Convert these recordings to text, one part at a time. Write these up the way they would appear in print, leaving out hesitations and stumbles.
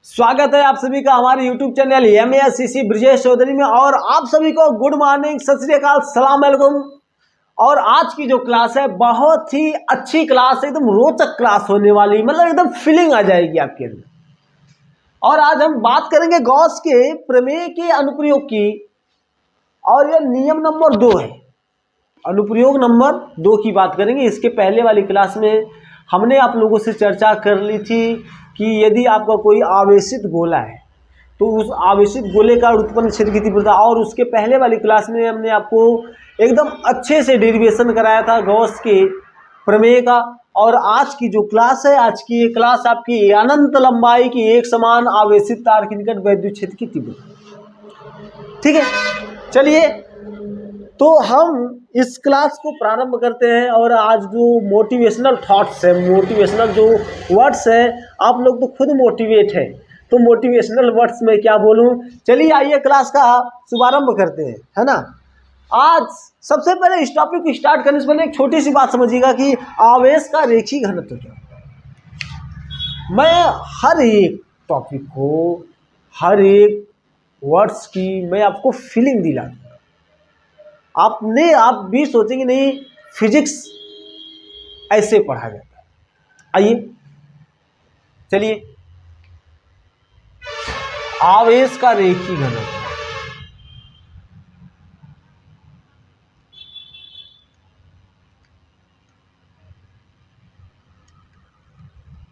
स्वागत है आप सभी का हमारे YouTube channel MASCC Brajesh Chaudhary में। और आप सभी को गुड मॉर्निंग, सत श्री अकाल, सलाम अलैकुम। और आज की जो क्लास है बहुत ही अच्छी क्लास है, एकदम रोचक क्लास होने वाली, मतलब एकदम फीलिंग आ जाएगी आपके अंदर। और आज हम बात करेंगे गॉस के प्रमेय के अनुप्रयोग की, और यह नियम नंबर 2 है, अनुप्रयोग नंबर 2 की बात करेंगे। इसके पहले वाली क्लास में हमने आप लोगों से चर्चा कर ली थी कि यदि आपका कोई आवेशित गोला है तो उस आवेशित गोले का उत्पन्न क्षेत्र की तीव्रता, और उसके पहले वाली क्लास में हमने आपको एकदम अच्छे से डेरिवेशन कराया था गॉस के प्रमेय का। और आज की जो क्लास है, आज की ये क्लास आपकी अनंत लंबाई की एक समान आवेशित तार के निकट वैद्युत क्षेत्र की तीव्रता। ठीक है, चलिए तो हम इस क्लास को प्रारंभ करते हैं। और आज जो मोटिवेशनल थॉट्स है, मोटिवेशनल जो वर्ड्स है, आप लोग तो खुद मोटिवेट है, तो मोटिवेशनल वर्ड्स में क्या बोलूं। चलिए आइए क्लास का शुभारंभ करते हैं, है ना। आज सबसे पहले इस टॉपिक को स्टार्ट करने से पहले एक छोटी सी बात समझिएगा कि आवेश का रेखीय घनत्व क्या है। मैं हर एक टॉपिक को, हर एक वर्ड्स की मैं आपको फीलिंग दिलाता, आप भी सोचेंगे नहीं फिजिक्स ऐसे पढ़ा जाता है। आइए चलिए, आवेश का रेखीय घनत्व।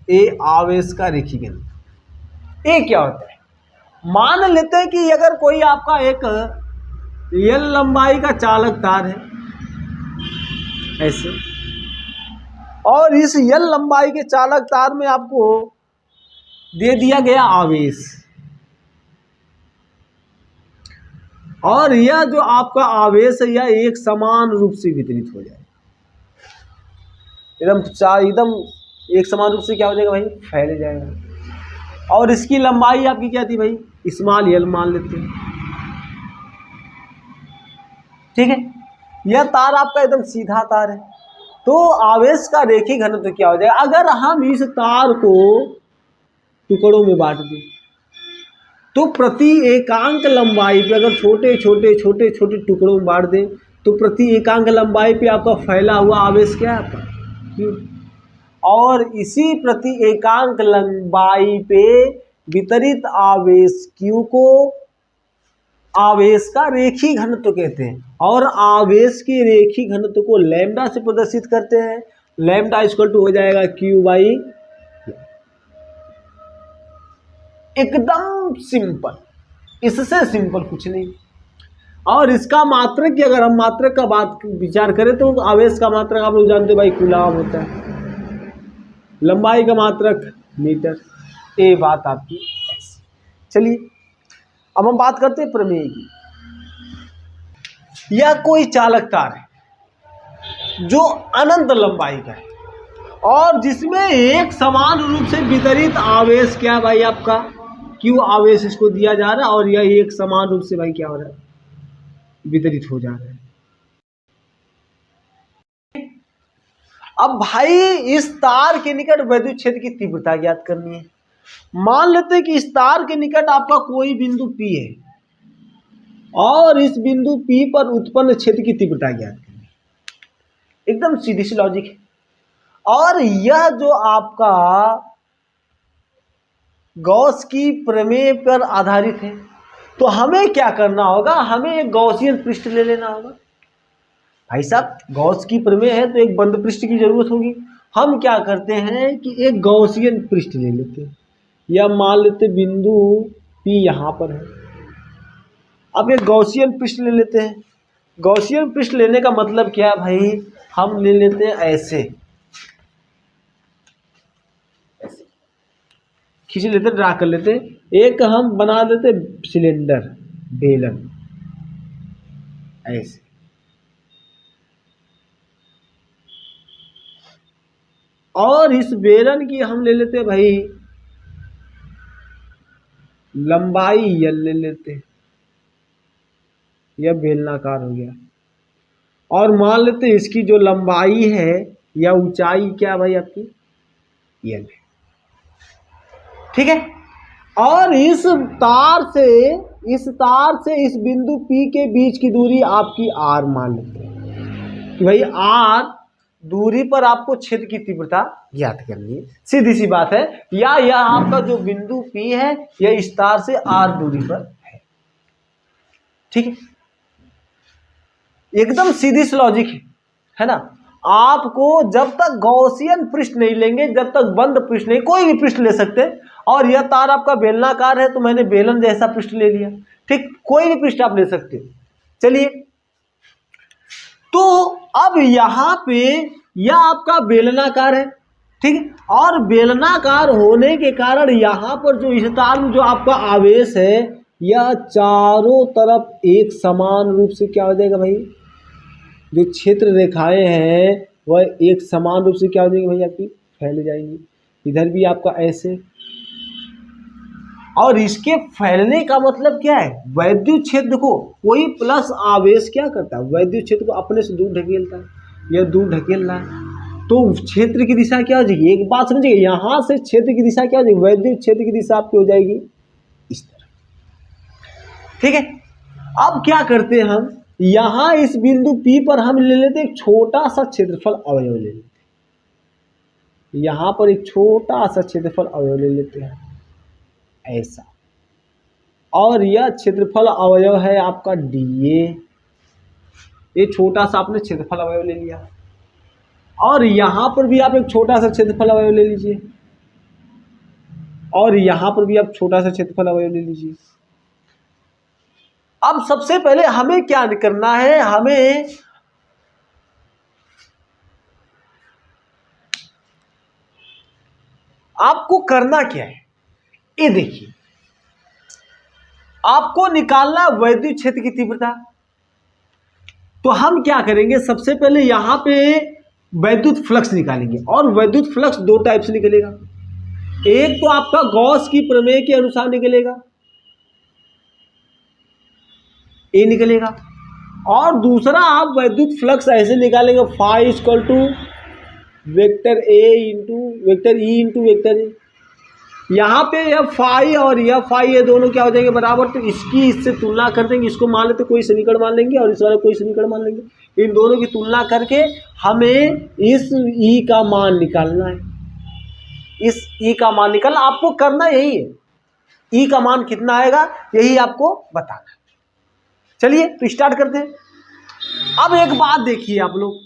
ये आवेश का रेखीय घनत्व ये क्या होता है। मान लेते हैं कि अगर कोई आपका एक एल लंबाई का चालक तार है ऐसे, और इस एल लंबाई के चालक तार में आपको दे दिया गया आवेश, और यह जो आपका आवेश है यह एक समान रूप से वितरित हो जाए, एकदम एक समान रूप से क्या हो जाएगा भाई, फैल जाएगा। और इसकी लंबाई आपकी क्या थी भाई, स्मॉल एल मान लेते हैं। ठीक है, यह तार आपका एकदम सीधा तार है, तो आवेश का रेखीय घनत्व क्या हो जाएगा। अगर हम इस तार को टुकड़ों में बांट दें तो प्रति एकांक लंबाई पे, अगर छोटे छोटे टुकड़ों में बांट दें तो प्रति एकांक लंबाई पे आपका फैला हुआ आवेश क्या है आपका, Q। और इसी प्रति एकांक लंबाई पे वितरित आवेश Q को आवेश का रेखीय घनत्व कहते हैं। और आवेश के रेखीय घनत्व को लैम्डा से प्रदर्शित करते हैं। लैम्डा इक्वल टू हो जाएगा Q बाई, एकदम सिंपल, इससे सिंपल कुछ नहीं। और इसका मात्रक की अगर हम मात्रक का बात विचार करें तो आवेश का मात्रक आप लोग जानते हैं भाई, कूलाम होता है। लंबाई का मात्रक मीटर। ये बात आपकी ऐसी। चलिए अब हम बात करते हैं प्रमेय की। यह कोई चालक तार है जो अनंत लंबाई का है और जिसमें एक समान रूप से वितरित आवेश क्या है भाई आपका, Q आवेश इसको दिया जा रहा है, और यह एक समान रूप से भाई क्या हो रहा है, वितरित हो जा रहा है। अब भाई इस तार के निकट वैद्युत क्षेत्र की तीव्रता ज्ञात करनी है। मान लेते हैं कि इस तार के निकट आपका कोई बिंदु P है और इस बिंदु P पर उत्पन्न क्षेत्र की तीव्रता ज्ञात करनी है। एकदम सीधी सी लॉजिक है। और यह जो आपका गॉस की प्रमेय पर आधारित है, तो हमें क्या करना होगा, हमें एक गॉसियन पृष्ठ ले लेना होगा। भाई साहब गॉस की प्रमेय है तो एक बंद पृष्ठ की जरूरत होगी। हम क्या करते हैं कि एक गॉसियन पृष्ठ ले लेते हैं, या मान लेते बिंदु P यहाँ पर है। अब एक गॉसियन पृष्ठ ले लेते हैं। गॉसियन पृष्ठ लेने का मतलब क्या है भाई, हम ले लेते हैं ऐसे खींच लेते, ड्रा कर लेते। एक हम बना देते सिलेंडर, बेलन ऐसे, और इस बेलन की हम ले लेते भाई लंबाई L ले लेते, यह बेलनाकार हो गया। और मान लेते इसकी जो लंबाई है या ऊंचाई क्या भाई आपकी L है। ठीक है, और इस तार से इस बिंदु P के बीच की दूरी आपकी r मान लेते हैं कि भाई r दूरी पर आपको क्षेत्र की तीव्रता ज्ञात करनी है। सीधी सी बात है। या यह आपका जो बिंदु P है यह इस तार से r दूरी पर है। ठीक है, एकदम सीधी सी लॉजिक है ना। आपको जब तक गॉसियन पृष्ठ नहीं लेंगे, जब तक बंद पृष्ठ नहीं, कोई भी पृष्ठ ले सकते हैं। और यह तार आपका बेलनाकार है तो मैंने बेलन जैसा पृष्ठ ले लिया। ठीक, कोई भी पृष्ठ आप ले सकते हो। चलिए, तो अब यहां पे यह आपका बेलनाकार है। ठीक, और बेलनाकार होने के कारण यहां पर जो इस तार में जो आपका आवेश है यह चारों तरफ एक समान रूप से क्या हो जाएगा भाई, जो क्षेत्र रेखाएं हैं वह एक समान रूप से क्या हो जाएगी भाई, आपकी फैल जाएंगी। इधर भी आपका ऐसे, और इसके फैलने का मतलब क्या है, वैद्युत क्षेत्र को कोई प्लस आवेश क्या करता है, वैद्युत क्षेत्र को अपने से दूर ढकेलता है। यह दूर ढकेल रहा है तो क्षेत्र की दिशा क्या हो जाएगी, एक बात समझिए, यहां से क्षेत्र की दिशा क्या हो जाएगी, वैद्युत क्षेत्र की दिशा आपकी हो जाएगी इस तरह। ठीक है, अब क्या करते हैं हम, यहां इस बिंदु P पर हम ले लेते हैं एक छोटा सा क्षेत्रफल अवयव ले लेते हैं। यहां पर एक छोटा सा क्षेत्रफल अवयव ले लेते हैं ऐसा, और यह क्षेत्रफल अवयव है आपका dA। ये छोटा सा आपने क्षेत्रफल अवयव ले लिया, और यहां पर भी आप एक छोटा सा क्षेत्रफल अवयव ले लीजिए, और यहां पर भी आप छोटा सा क्षेत्रफल अवयव ले लीजिए। अब सबसे पहले हमें क्या करना है, हमें आपको करना क्या है, ये देखिए, आपको निकालना वैद्युत क्षेत्र की तीव्रता। तो हम क्या करेंगे, सबसे पहले यहां पे वैद्युत फ्लक्स निकालेंगे, और वैद्युत फ्लक्स दो टाइप से निकलेगा। एक तो आपका गॉस की प्रमेय के अनुसार निकलेगा, ये निकलेगा, और दूसरा आप वैद्युत फ्लक्स ऐसे निकालेंगे, phi equal to vector A into vector E into vector A. यहाँ पे यह फाई और यह फाई, ये दोनों क्या हो जाएंगे बराबर, तो इसकी इससे तुलना कर देंगे, इसको मान लेते कोई समीकरण मान लेंगे और इस वाले कोई समीकरण मान लेंगे। इन दोनों की तुलना करके हमें इस ई का मान निकालना है। इस ई का मान निकालना आपको करना यही है, ई का मान कितना आएगा यही आपको बताना है। चलिए तो स्टार्ट करते हैं। अब एक बात देखिए आप लोग,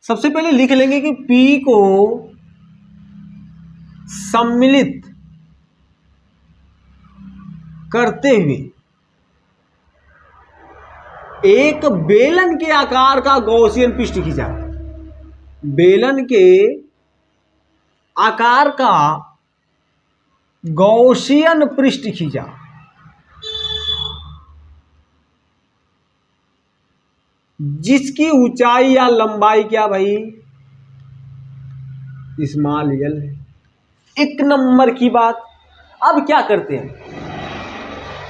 सबसे पहले लिख लेंगे कि P को सम्मिलित करते हुए एक बेलन के आकार का गॉसियन पृष्ठ खींचा। बेलन के आकार का गॉसियन पृष्ठ खींचा, जिसकी ऊंचाई या लंबाई क्या भाई, स्मॉल एल है। एक नंबर की बात। अब क्या करते हैं,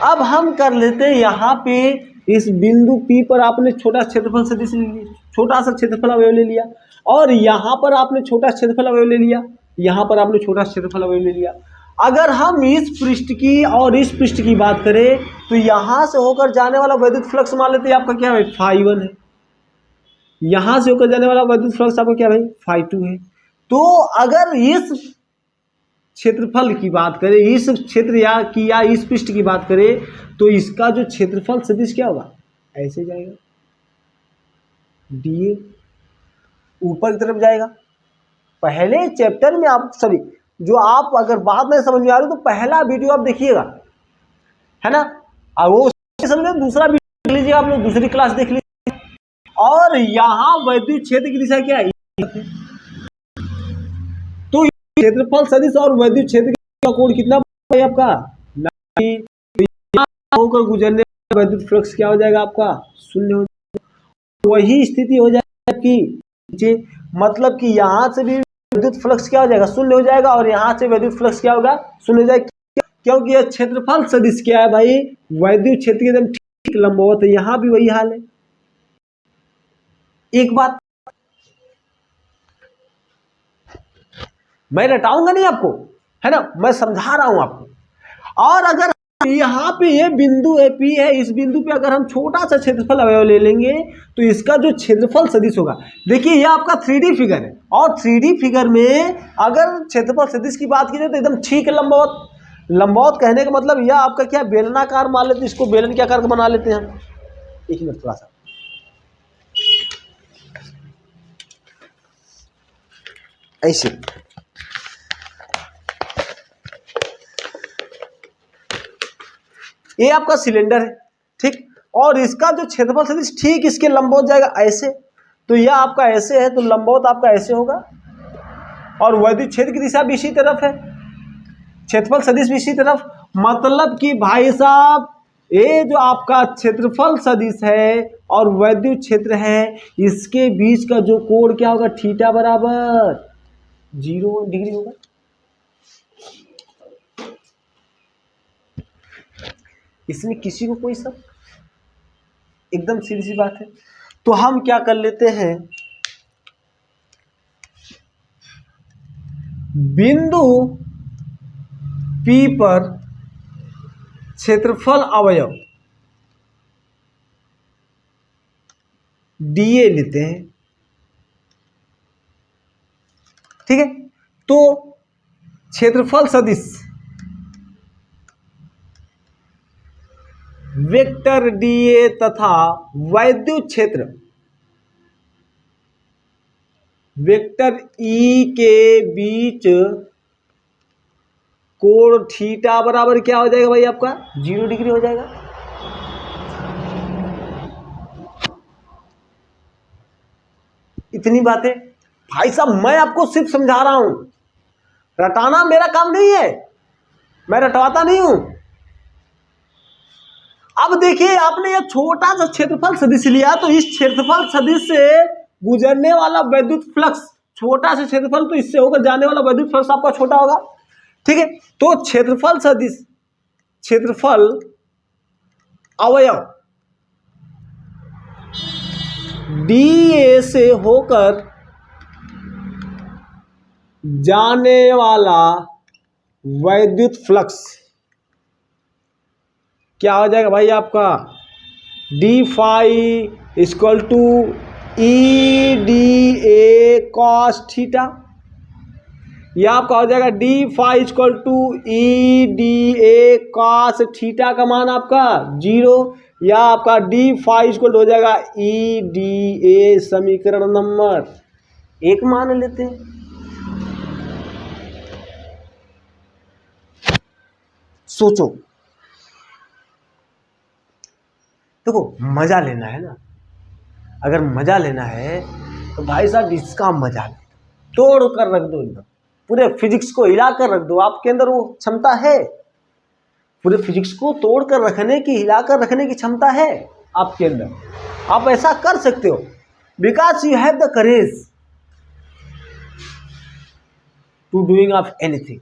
अब हम कर लेते हैं यहां पे इस बिंदु P पर आपने छोटा क्षेत्रफल सदिश ले लिया, छोटा सा क्षेत्रफल अवयव ले लिया, और यहां पर आपने छोटा क्षेत्रफल अवयव ले लिया, यहां पर आपने छोटा क्षेत्रफल अवयव ले लिया। अगर हम इस पृष्ठ की और इस पृष्ठ की बात करें तो यहां से होकर जाने वाला वैद्युत फ्लक्स मान लेते हैं आपका क्या है, φ1 है। यहां से होकर जाने वाला वैद्युत फ्लक्स आपका क्या भाई, φ2 है। तो अगर इस क्षेत्रफल की बात करें, इस क्षेत्र या इस पृष्ठ की बात करें, तो इसका जो क्षेत्रफल सदिश क्या होगा, ऐसे जाएगा, dA ऊपर की तरफ जाएगा। पहले चैप्टर में आप सभी जो आप अगर बात नहीं समझ में आ रही तो पहला वीडियो आप देखिएगा, है ना, और वो समझ में दूसरा वीडियो देख लीजिए, आप लोग दूसरी क्लास देख लीजिए। और यहाँ वैद्युत क्षेत्र की दिशा क्या है, तो क्षेत्रफल सदिश और वैद्युत क्षेत्र का कोण कितना है आपका, 90। होकर गुजरने वैद्युत फ्लक्स क्या हो जाएगा आपका, शून्य हो जाएगा। वही स्थिति हो जाएगी नीचे, मतलब कि यहाँ से भी वैद्युत फ्लक्स क्या हो जाएगा, शून्य हो जाएगा, और यहाँ से वैद्युत फ्लक्स क्या होगा, शून्य हो जाएगा। क्योंकि यह क्षेत्रफल सदिश क्या है भाई, वैद्युत क्षेत्र के एकदम ठीक लंबवत है। यहाँ भी वही हाल है। एक बात मैं रटाऊंगा नहीं आपको, है ना, मैं समझा रहा हूं आपको। और अगर यहाँ पे ये बिंदु है P है, इस बिंदु पे अगर हम छोटा सा क्षेत्रफल अवयव ले लेंगे तो इसका जो क्षेत्रफल सदिश होगा, देखिए ये आपका 3D फिगर है, और 3D फिगर में अगर क्षेत्रफल सदिश की बात की जाए तो एकदम ठीक है। लंबवत, लंबवत कहने का मतलब यह आपका क्या, बेलनाकार मान लेते हैं, इसको बेलन के आकार का बना लेते हैं हम। एक मिनट थोड़ा सा, ऐसे ये आपका सिलेंडर है, ठीक, और इसका जो क्षेत्रफल सदिश ठीक इसके लंबवत जाएगा ऐसे, तो यह आपका ऐसे है, तो लंबवत आपका ऐसे होगा, और वैद्युत क्षेत्र की दिशा भी इसी तरफ है, क्षेत्रफल सदिश भी इसी तरफ। मतलब कि भाई साहब ये जो आपका क्षेत्रफल सदिश है और वैद्युत क्षेत्र है, इसके बीच का जो कोण क्या होगा, थीटा बराबर 0 डिग्री होगा। इसमें किसी को कोई शक, एकदम सीधी सी बात है। तो हम क्या कर लेते हैं, बिंदु P पर क्षेत्रफल अवयव dA लेते हैं, ठीक है। तो क्षेत्रफल सदिश वेक्टर dA तथा वैद्युत क्षेत्र वेक्टर E के बीच कोण थीटा बराबर क्या हो जाएगा भाई, आपका 0 डिग्री हो जाएगा। इतनी बातें भाई साहब मैं आपको सिर्फ समझा रहा हूं, रटाना मेरा काम नहीं है, मैं रटवाता नहीं हूं। अब देखिए आपने यह छोटा सा क्षेत्रफल सदिश लिया, तो इस क्षेत्रफल सदिश से गुजरने वाला वैद्युत फ्लक्स, छोटा सा क्षेत्रफल तो इससे होकर जाने वाला वैद्युत फ्लक्स आपका छोटा होगा, ठीक है। तो क्षेत्रफल सदिश, क्षेत्रफल अवयव dA से होकर जाने वाला वैद्युत फ्लक्स क्या हो जाएगा भाई, आपका d phi equal to EDA cos theta. यह आपका हो जाएगा d phi equal to EDA cos theta का मान आपका 0, या आपका d फाई इक्वल हो जाएगा EDA समीकरण नंबर 1 मान लेते हैं। सोचो, देखो मजा लेना है ना, अगर मजा लेना है तो भाई साहब इसका मजा ले, तोड़ कर रख दो, एकदम पूरे फिजिक्स को हिला कर रख दो। आपके अंदर वो क्षमता है, पूरे फिजिक्स को तोड़ कर रखने की, हिला कर रखने की क्षमता है आपके अंदर। आप ऐसा कर सकते हो because you have the courage to doing of anything.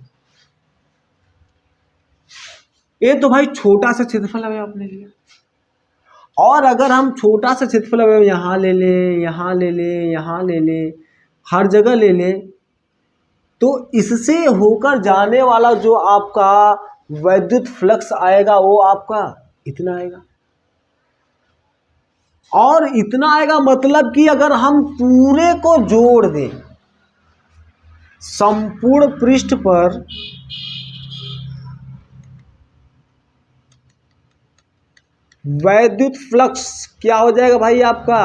ये तो भाई छोटा सा क्षेत्रफल है आपने लिया, और अगर हम छोटा सा क्षेत्रफल अवयव यहाँ ले लें, यहाँ ले लें, यहाँ ले लें, हर जगह ले लें, तो इससे होकर जाने वाला जो आपका वैद्युत फ्लक्स आएगा वो आपका इतना आएगा। और इतना आएगा मतलब कि अगर हम पूरे को जोड़ दें, संपूर्ण पृष्ठ पर वैद्युत फ्लक्स क्या हो जाएगा भाई आपका,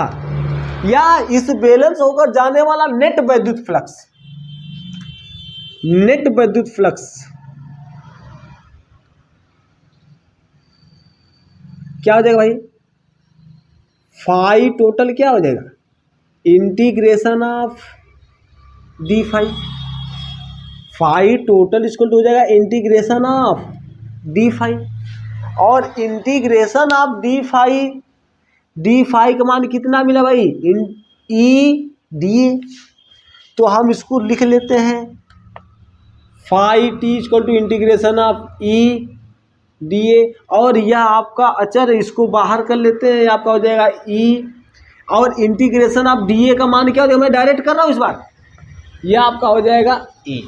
या इस बैलेंस होकर जाने वाला नेट वैद्युत फ्लक्स, नेट वैद्युत फ्लक्स क्या हो जाएगा भाई, फाई टोटल क्या हो जाएगा, integration of d phi, phi total इसको हो जाएगा इंटीग्रेशन ऑफ डी फाई, और इंटीग्रेशन ऑफ डी फाई का मान कितना मिला भाई, ई डी। तो हम इसको लिख लेते हैं phi t equal to integration of E d A, और यह आपका अचर है, इसको बाहर कर लेते हैं, आपका हो जाएगा ई, और इंटीग्रेशन ऑफ डी ए का मान क्या हो जाएगा, मैं डायरेक्ट कर रहा हूँ इस बार, यह आपका हो जाएगा ई।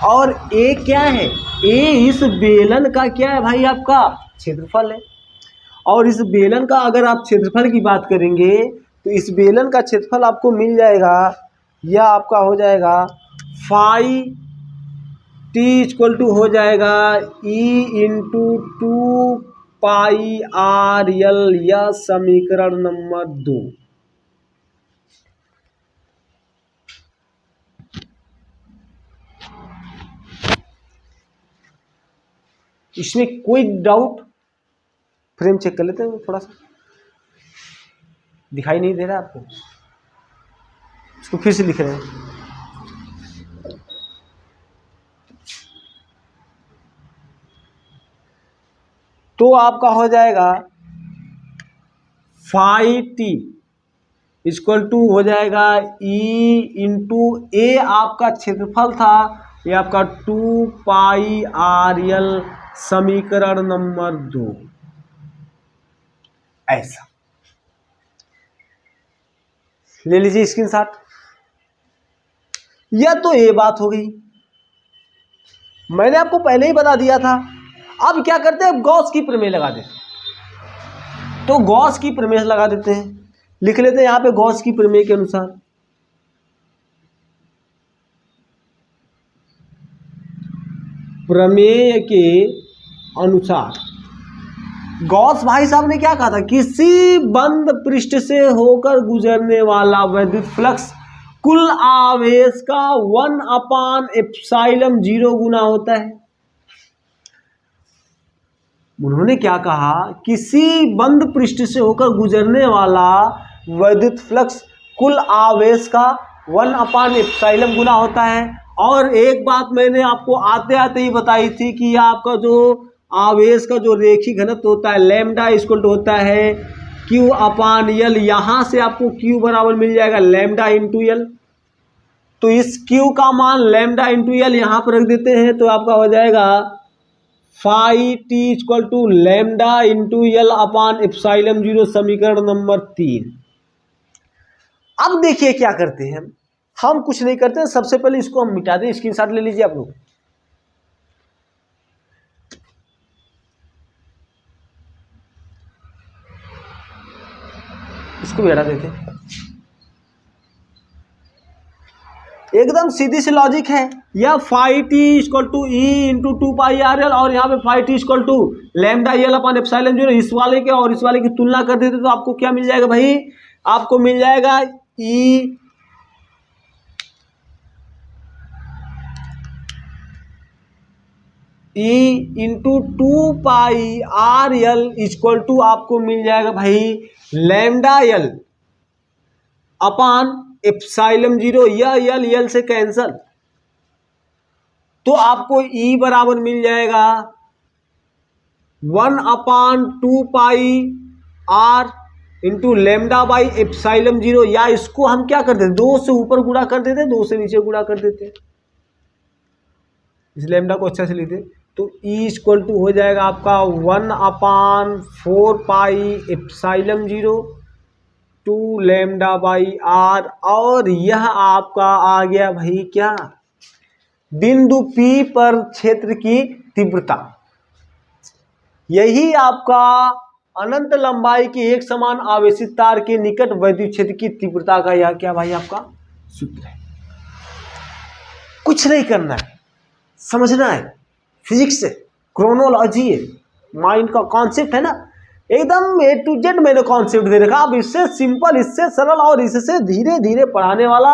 और ए क्या है, ए इस बेलन का क्या है भाई, आपका क्षेत्रफल है। और इस बेलन का अगर आप क्षेत्रफल की बात करेंगे तो इस बेलन का क्षेत्रफल आपको मिल जाएगा, यह आपका हो जाएगा फाई टी इक्वल टू हो जाएगा ई इंटू 2πr_l, यह समीकरण नंबर 2। इसमें कोई डाउट? फ्रेम चेक कर लेते हैं थोड़ा सा, दिखाई नहीं दे रहा आपको, इसको फिर से लिख रहे हैं। तो आपका हो जाएगा फाई टी इक्वल टू हो जाएगा ई इंटू ए, आपका क्षेत्रफल था, ये आपका 2πr_l, समीकरण नंबर 2। ऐसा ले लीजिए स्क्रीनशॉट। यह तो ये बात हो गई, मैंने आपको पहले ही बता दिया था। अब क्या करते हैं, गॉस की प्रमेय लगा देते हैं। तो गॉस की प्रमेय लगा देते हैं, लिख लेते हैं यहां पे गॉस की प्रमेय के अनुसार। प्रमेय के अनुसार गॉस भाई साहब ने क्या कहा था, किसी बंद पृष्ठ से होकर गुजरने वाला वैद्युत फ्लक्स कुल आवेश का 1/ε0 गुना होता है। उन्होंने क्या कहा, किसी बंद पृष्ठ से होकर गुजरने वाला वैद्युत फ्लक्स कुल आवेश का 1/ε गुना होता है। और एक बात मैंने आपको आते आते ही बताई थी कि आपका जो आवेश का जो रेखी घनत्व होता है लैम्डा इक्वल टू होता है Q/L। यहाँ से आपको Q बराबर मिल जाएगा लैम्डा इंटू एल। तो इस Q का मान लैम्डा इंटू एल यहाँ पर रख देते हैं, तो आपका हो जाएगा phi t equal to lambda into L/ε0, समीकरण नंबर 3। अब देखिए क्या करते हैं हम कुछ नहीं करते हैं, सबसे पहले इसको हम मिटा दें। स्क्रीनशॉट ले लीजिए आप लोग। इसको भी हटा देते हैं। एकदम सीधी सी लॉजिक है। यह phi t equal to E into 2πr_l और यहाँ पे phi t equal to lambda L/ε0। इस वाले के और इस वाले की तुलना कर देते तो आपको क्या मिल जाएगा भाई, आपको मिल जाएगा ई इंटू 2πr_l इक्वल टू आपको मिल जाएगा भाई लैम्डा L/ε0। यह एल से कैंसल, तो आपको ई बराबर मिल जाएगा 1/2πr इंटू λ/ε0। या इसको हम क्या करते हैं, 2 से ऊपर गुणा कर देते हैं, 2 से नीचे गुणा कर देते हैं। इस लैम्डा को अच्छा से लिखते, तो ई इक्वल टू हो जाएगा आपका 1/4πε0 टू λ/r। और यह आपका आ गया भाई क्या, बिंदु P पर क्षेत्र की तीव्रता। यही आपका अनंत लंबाई की एक समान आवेशित तार के निकट वैद्युत क्षेत्र की तीव्रता का यह क्या भाई आपका सूत्र है। कुछ नहीं करना है, समझना है, फिजिक्स से क्रोनोलॉजी है, माइंड का कॉन्सेप्ट है ना, एकदम A to Z मैंने कॉन्सेप्ट दे रखा। अब इससे सिंपल, इससे सरल और इससे धीरे धीरे पढ़ाने वाला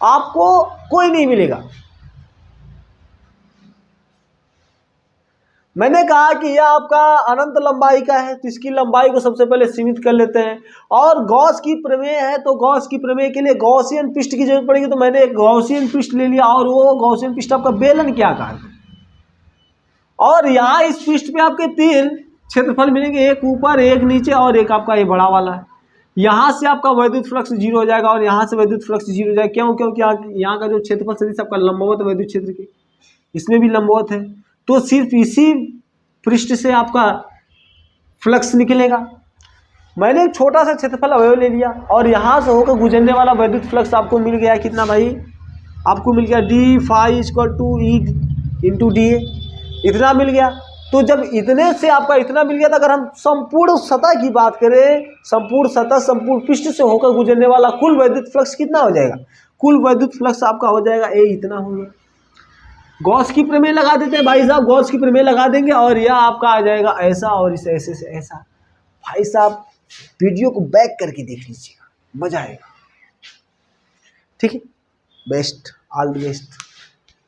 आपको कोई नहीं मिलेगा। मैंने कहा कि यह आपका अनंत लंबाई का है, तो इसकी लंबाई को सबसे पहले सीमित कर लेते हैं। और गॉस की प्रमेय है, तो गॉस की प्रमेय के लिए गॉसियन पृष्ठ की जरूरत पड़ेगी, तो मैंने एक गॉसियन पृष्ठ ले लिया। और वो गॉसियन पृष्ठ आपका बेलन के आकार का। और यहाँ इस पृष्ठ पे आपके 3 क्षेत्रफल मिलेंगे, एक ऊपर, एक नीचे और एक आपका ये बड़ा वाला है। यहाँ से आपका वैद्युत फ्लक्स 0 हो जाएगा और यहाँ से वैद्युत फ्लक्स 0 हो जाएगा। क्यों? क्योंकि यहाँ का जो क्षेत्रफल सदिश आपका लंबवत वैद्युत क्षेत्र के, इसमें भी लंबवत है, तो सिर्फ इसी पृष्ठ से आपका फ्लक्स निकलेगा। मैंने एक छोटा सा क्षेत्रफल अवयव ले लिया और यहाँ से होकर गुजरने वाला वैद्युत फ्लक्स आपको मिल गया कितना भाई, आपको मिल गया d phi equal to E into D A, इतना मिल गया। तो जब इतने से आपका इतना मिल गया, तो अगर हम संपूर्ण सतह की बात करें, संपूर्ण सतह संपूर्ण पृष्ठ से होकर गुजरने वाला कुल वैद्युत फ्लक्स कितना हो जाएगा? कुल वैद्युत फ्लक्स आपका हो जाएगा ए, इतना हो गया। गॉस की प्रमेय लगा देते हैं भाई साहब, गॉस की प्रमेय लगा देंगे और यह आपका आ जाएगा ऐसा और इसे ऐसे से ऐसा। भाई साहब वीडियो को बैक करके देख लीजिएगा, मजा आएगा। ठीक है, बेस्ट, ऑल द बेस्ट।